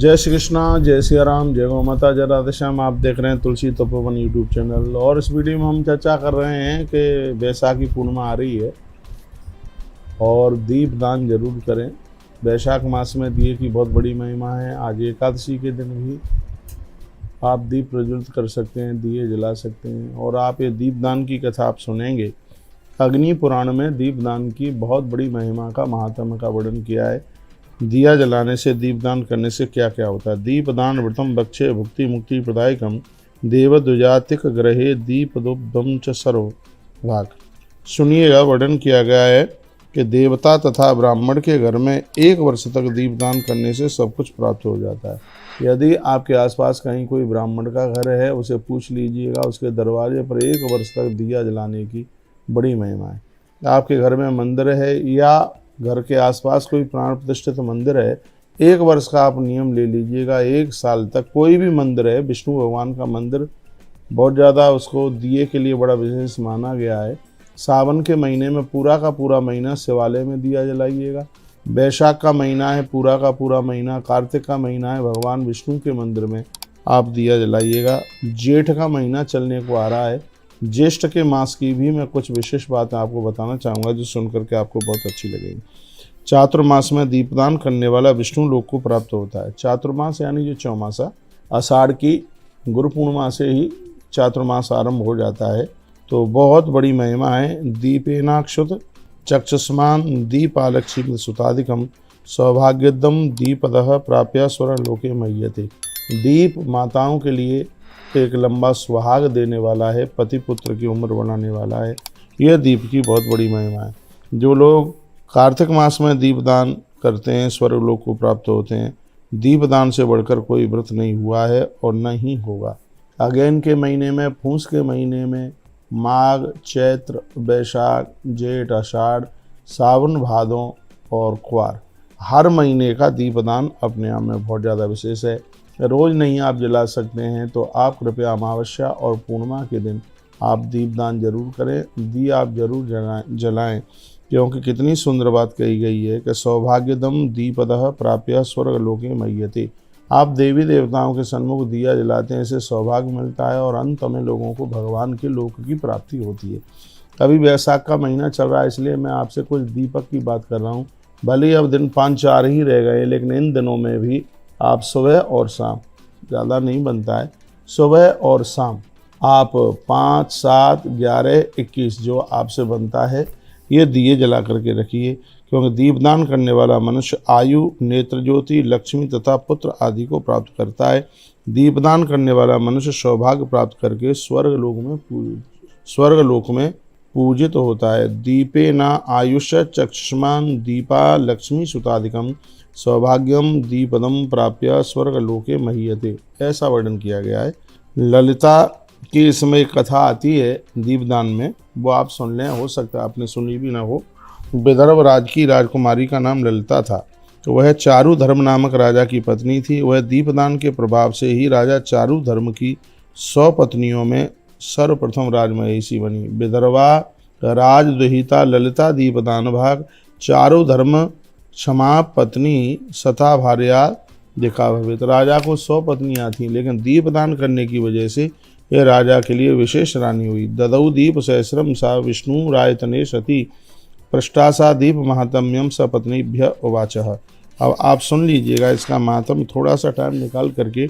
जय श्री कृष्णा, जय सिया राम, जय गौ माता, जय राधे श्याम। आप देख रहे हैं तुलसी तपोवन यूट्यूब चैनल। और इस वीडियो में हम चर्चा कर रहे हैं कि बैसाखी पूर्णिमा आ रही है और दीप दान जरूर करें। बैसाख मास में दिए की बहुत बड़ी महिमा है। आज एकादशी के दिन भी आप दीप प्रज्वलित कर सकते हैं, दिए जला सकते हैं। और आप ये दीप दान की कथा आप सुनेंगे। अग्नि पुराण में दीप दान की बहुत बड़ी महिमा का, महात्म्य का वर्णन किया है। दिया जलाने से, दीपदान करने से क्या क्या होता है। दीपदान व्रतम बक्षे भुक्ति मुक्ति प्रदायकम देवद्विजातिक ग्रहे दीपदुब्धम च सरो भाग। सुनिएगा, वर्णन किया गया है कि देवता तथा ब्राह्मण के घर में 1 वर्ष तक दीपदान करने से सब कुछ प्राप्त हो जाता है। यदि आपके आसपास कहीं कोई ब्राह्मण का घर है, उसे पूछ लीजिएगा, उसके दरवाजे पर 1 वर्ष तक दिया जलाने की बड़ी महिमा है। आपके घर में मंदिर है या घर के आसपास कोई प्राण प्रतिष्ठित मंदिर है, 1 वर्ष का आप नियम ले लीजिएगा। 1 साल तक कोई भी मंदिर है, विष्णु भगवान का मंदिर बहुत ज़्यादा उसको दिए के लिए बड़ा विशेष माना गया है। सावन के महीने में पूरा का पूरा महीना शिवालय में दिया जलाइएगा। बैसाख का महीना है, पूरा का पूरा महीना। कार्तिक का महीना है, भगवान विष्णु के मंदिर में आप दिया जलाइएगा। जेठ का महीना चलने को आ रहा है। ज्येष्ठ के मास की भी मैं कुछ विशेष बातें आपको बताना चाहूँगा जो सुनकर के आपको बहुत अच्छी लगेगी। चातुर्मास में दीपदान करने वाला विष्णु लोक को प्राप्त होता है। चातुर्मास यानी जो चौमासा, आषाढ़ की गुरु पूर्णिमा से ही चातुर्मास आरंभ हो जाता है। तो बहुत बड़ी महिमा है। दीपेनाक्षुत चक्षुष्मान दीपालक्ष्मी सुतादिकम सौभाग्यदम दीपदः प्राप्य स्वर लोके मह्यते। दीप माताओं के लिए एक लंबा सुहाग देने वाला है, पति पुत्र की उम्र बढ़ाने वाला है। यह दीप की बहुत बड़ी महिमा है। जो लोग कार्तिक मास में दीपदान करते हैं, स्वर्ग लोक को प्राप्त होते हैं। दीपदान से बढ़कर कोई व्रत नहीं हुआ है और न ही होगा। अगैन के महीने में, फूस के महीने में, माघ, चैत्र, बैसाख, जेठ, आषाढ़, सावन, भादों और क्वार, हर महीने का दीपदान अपने आप में बहुत ज़्यादा विशेष है। रोज़ नहीं आप जला सकते हैं तो आप कृपया अमावस्या और पूर्णिमा के दिन आप दीपदान जरूर करें, दिया आप जरूर जलाएं। क्योंकि कितनी सुंदर बात कही गई है कि सौभाग्यदम दीपदः प्राप्य स्वर्ग लोके मह्यते। आप देवी देवताओं के सन्मुख दिया जलाते हैं, इससे सौभाग्य मिलता है और अंत में लोगों को भगवान के लोक की प्राप्ति होती है। अभी बैसाख का महीना चल रहा है, इसलिए मैं आपसे कुछ दीपक की बात कर रहा हूँ। भले ही अब दिन 5-4 ही रह गए, लेकिन इन दिनों में भी आप सुबह और शाम, ज़्यादा नहीं बनता है, सुबह और शाम आप 5, 7, 11, 21 जो आपसे बनता है ये दिए जला करके रखिए। क्योंकि दीपदान करने वाला मनुष्य आयु, नेत्र ज्योति, लक्ष्मी तथा पुत्र आदि को प्राप्त करता है। दीपदान करने वाला मनुष्य सौभाग्य प्राप्त करके स्वर्ग लोक में पूजित होता है। दीपे न आयुष चक्षुष्मान दीपा लक्ष्मी सुतादिकम सौभाग्यम दीपदम प्राप्य स्वर्ग लोके मह्यते, ऐसा वर्णन किया गया है। ललिता की इसमें एक कथा आती है दीपदान में, वो आप सुन लें, हो सकता है आपने सुनी भी ना हो। विदर्भ राज की राजकुमारी का नाम ललिता था। तो वह चारुधर्म नामक राजा की पत्नी थी। वह दीपदान के प्रभाव से ही राजा चारुधर्म की 100 पत्नियों में सर्वप्रथम राजमहेशी बनी। विदर्भा राजदुहिता ललिता दीपदान भाग चारुधर्म क्षमा पत्नी सता भार्या देखा भवित। राजा को 100 पत्नियां थीं, लेकिन दीपदान करने की वजह से यह राजा के लिए विशेष रानी हुई। ददौ दीप सहस्रम सा विष्णु रायतने सती पृष्ठासा दीप महात्म्यम सपत्नीभ्य उवाचः। अब आप सुन लीजिएगा इसका महात्म्य, थोड़ा सा टाइम निकाल करके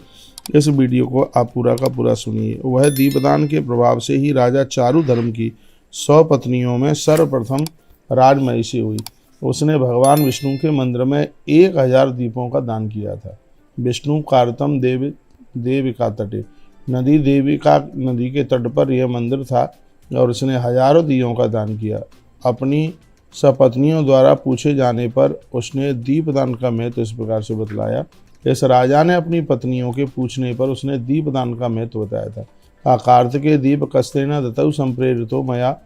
इस वीडियो को आप पूरा का पूरा सुनिए। वह दीपदान के प्रभाव से ही राजा चारुधर्म की 100 पत्नियों में सर्वप्रथम राजमहिषी हुई। उसने भगवान विष्णु के मंदिर में 1000 दीपों का दान किया था। विष्णु कार्तम देविका तटे, नदी के तट पर यह मंदिर था और उसने हजारों दियों का दान किया। अपनी सपत्नियों द्वारा पूछे जाने पर उसने दीपदान का महत्व इस प्रकार से बतलाया। इस राजा ने अपनी पत्नियों के पूछने पर उसने दीपदान का महत्व बताया था। कार्तिके दीप कस्तेन दतौ संप्रेरितो मया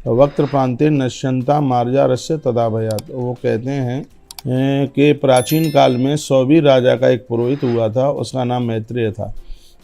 वक्त प्रांते नश्यंता मार्जा रस्य तदा भयात। वो कहते हैं कि प्राचीन काल में सौवीर राजा का एक पुरोहित हुआ था, उसका नाम मैत्रेय था।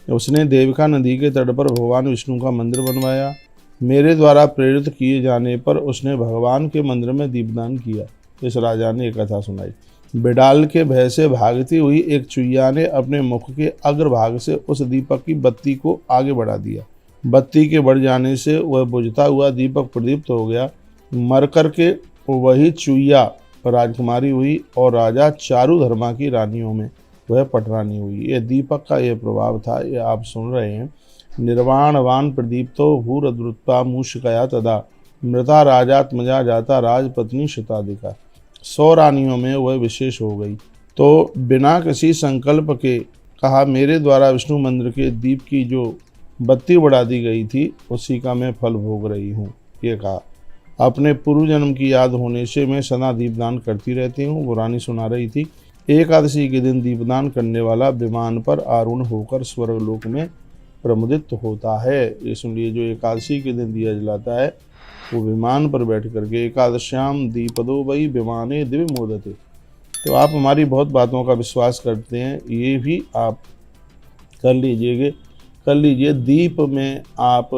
उसने देविका नदी के तट पर भगवान विष्णु का मंदिर बनवाया। मेरे द्वारा प्रेरित किए जाने पर उसने भगवान के मंदिर में दीपदान किया। इस राजा ने एक कथा सुनाई। बिडाल के भय से भागती हुई एक चुईया ने अपने मुख के अग्रभाग से उस दीपक की बत्ती को आगे बढ़ा दिया। बत्ती के बढ़ जाने से वह बुझता हुआ दीपक प्रदीप्त हो गया। मर कर के वही चुईया राजकुमारी हुई और राजा चारुधर्मा की रानियों में वह पटरानी हुई। ये दीपक का यह प्रभाव था, ये आप सुन रहे हैं। निर्वाणवान प्रदीप्तो भूरद्रुत्वा मूषकया तदा मृता राजात्मजा जाता राजपत्नी शताधिका। 100 रानियों में वह विशेष हो गई। तो बिना किसी संकल्प के कहा, मेरे द्वारा विष्णु मंदिर के दीप की जो बत्ती बढ़ा दी गई थी उसी का मैं फल भोग रही हूँ। ये कहा, अपने पूर्व जन्म की याद होने से मैं सदा दीपदान करती रहती हूँ। वो रानी सुना रही थी। एकादशी के दिन दीपदान करने वाला विमान पर आरूढ़ होकर स्वर्गलोक में प्रमुदित होता है। ये सुनिए, जो एकादशी के दिन दिया जलाता है वो विमान पर बैठ करके, एकादश्याम दीपदो वही विमाने दिव्य मोदते। तो आप हमारी बहुत बातों का विश्वास करते हैं, ये भी आप कर लीजिए। दीप में आप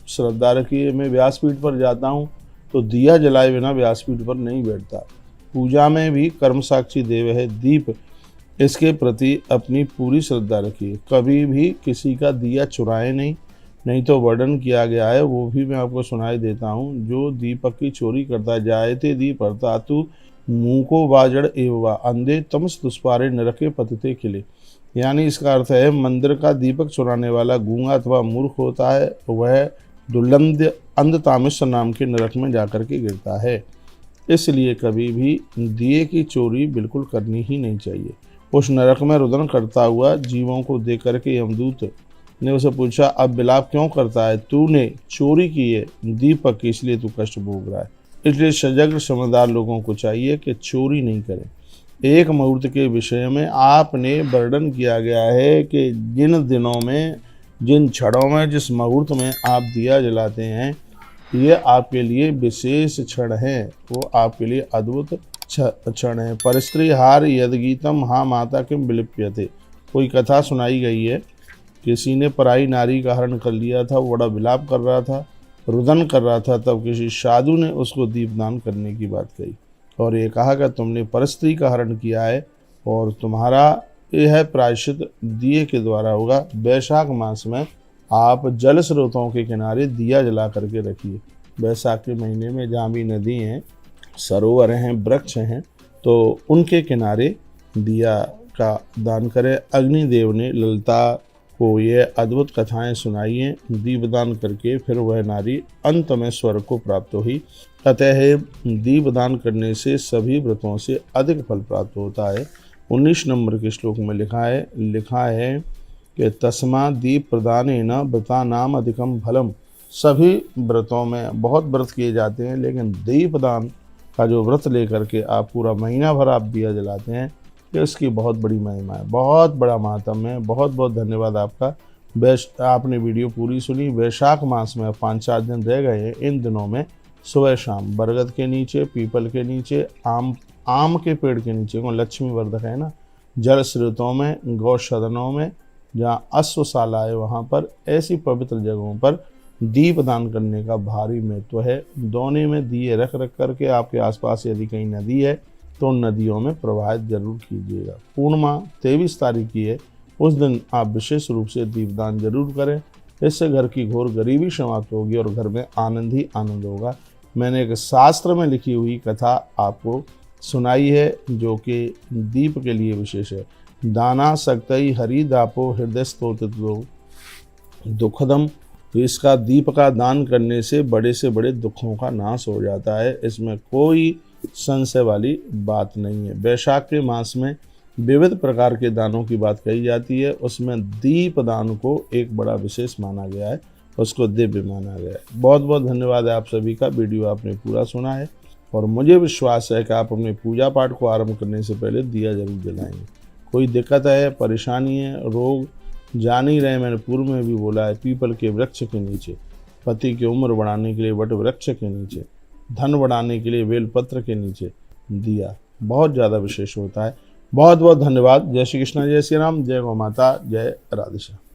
श्रद्धा रखिए। मैं व्यासपीठ पर जाता हूँ तो दिया जलाए बिना व्यासपीठ पर नहीं बैठता। पूजा में भी कर्म साक्षी देव है दीप, इसके प्रति अपनी पूरी श्रद्धा रखिए। कभी भी किसी का दिया चुराए नहीं तो वर्णन किया गया है, वो भी मैं आपको सुनाई देता हूँ। जो दीपक की चोरी करता जाए थे दीप हरता तू मुँह को बाजड़ एवं अंधे तमस दुष्पारे नरके पतते खिले। यानी इसका अर्थ है, मंदिर का दीपक चुराने वाला गूंगा अथवा मूर्ख होता है, वह दुर्लंध अंधतामिश्र नाम के नरक में जाकर के गिरता है। इसलिए कभी भी दिए की चोरी बिल्कुल करनी ही नहीं चाहिए। उस नरक में रुदन करता हुआ जीवों को देख करके यमदूत ने उसे पूछा, अब विलाप क्यों करता है? तूने चोरी की है दीपक की, इसलिए तू कष्ट भोग रहा है। इसलिए सजग समझदार लोगों को चाहिए कि चोरी नहीं करें। एक मुहूर्त के विषय में आपने वर्णन किया गया है कि जिन दिनों में, जिन क्षणों में, जिस मुहूर्त में आप दिया जलाते हैं, ये आपके लिए विशेष क्षण हैं, वो आपके लिए अद्भुत क्षण है। परस्त्री हार यद गीतम हा माता किम विलिप्यते। कोई कथा सुनाई गई है, किसी ने पराई नारी का हरण कर लिया था, वो बड़ा विलाप कर रहा था, रुदन कर रहा था। तब किसी साधु ने उसको दीपदान करने की बात कही और ये कहा कि तुमने परस्त्री का हरण किया है और तुम्हारा यह प्रायश्चित दिए के द्वारा होगा। वैशाख मास में आप जल स्रोतों के किनारे दिया जला करके रखिए। वैशाख के महीने में जहाँ भी नदी हैं, सरोवर हैं, वृक्ष हैं, तो उनके किनारे दिया का दान करें। अग्निदेव ने ललिता को ये अद्भुत कथाएं सुनाई हैं। दीपदान करके फिर वह नारी अंत में स्वर्ग को प्राप्त हुई। अतः दीपदान करने से सभी व्रतों से अधिक फल प्राप्त होता है। 19 नंबर के श्लोक में लिखा है कि तस्मा दीप प्रदानेन व्रतानाम अधिकम फलम। सभी व्रतों में बहुत व्रत किए जाते हैं, लेकिन दीपदान का जो व्रत लेकर के आप पूरा महीना भर आप दिया जलाते हैं, कि उसकी बहुत बड़ी महिमा है, बहुत बड़ा महात्म्य है। बहुत बहुत धन्यवाद आपका। आपने वीडियो पूरी सुनी। वैशाख मास में 5-4 दिन रह गए हैं। इन दिनों में सुबह शाम बरगद के नीचे, पीपल के नीचे, आम के पेड़ के नीचे, को लक्ष्मी वर्धक है ना, जल स्रोतों में, गौसदनों में, जहाँ अश्वशाला है वहाँ पर, ऐसी पवित्र जगहों पर दीपदान करने का भारी महत्व है। दोने में दिए रख करके आपके आसपास यदि कहीं नदी है तो नदियों में प्रवाहित जरूर कीजिएगा। पूर्णिमा 23 तारीख की है, उस दिन आप विशेष रूप से दीपदान जरूर करें। इससे घर की घोर गरीबी समाप्त होगी और घर में आनंद ही आनंद होगा। मैंने एक शास्त्र में लिखी हुई कथा आपको सुनाई है जो कि दीप के लिए विशेष है। दाना सक्तई हरि दापो हृदय स्तोत्रो दुखदम। तो इसका दीप का दान करने से बड़े दुखों का नाश हो जाता है, इसमें कोई संशय वाली बात नहीं है। वैशाख के मास में विविध प्रकार के दानों की बात कही जाती है, उसमें दीप दान को एक बड़ा विशेष माना गया है, उसको दिव्य माना गया है। बहुत बहुत धन्यवाद है आप सभी का। वीडियो आपने पूरा सुना है और मुझे विश्वास है कि आप अपने पूजा पाठ को आरंभ करने से पहले दिया जरूर जलाएंगे। कोई दिक्कत है, परेशानी है, रोग जान ही रहे, मैंने पूर्व में भी बोला है, पीपल के वृक्ष के नीचे, पति की उम्र बढ़ाने के लिए वट वृक्ष के नीचे, धन बढ़ाने के लिए बेलपत्र के नीचे दिया बहुत ज़्यादा विशेष होता है। बहुत बहुत धन्यवाद। जय श्री कृष्ण, जय श्री राम, जय गौ माता, जय राधे श्याम।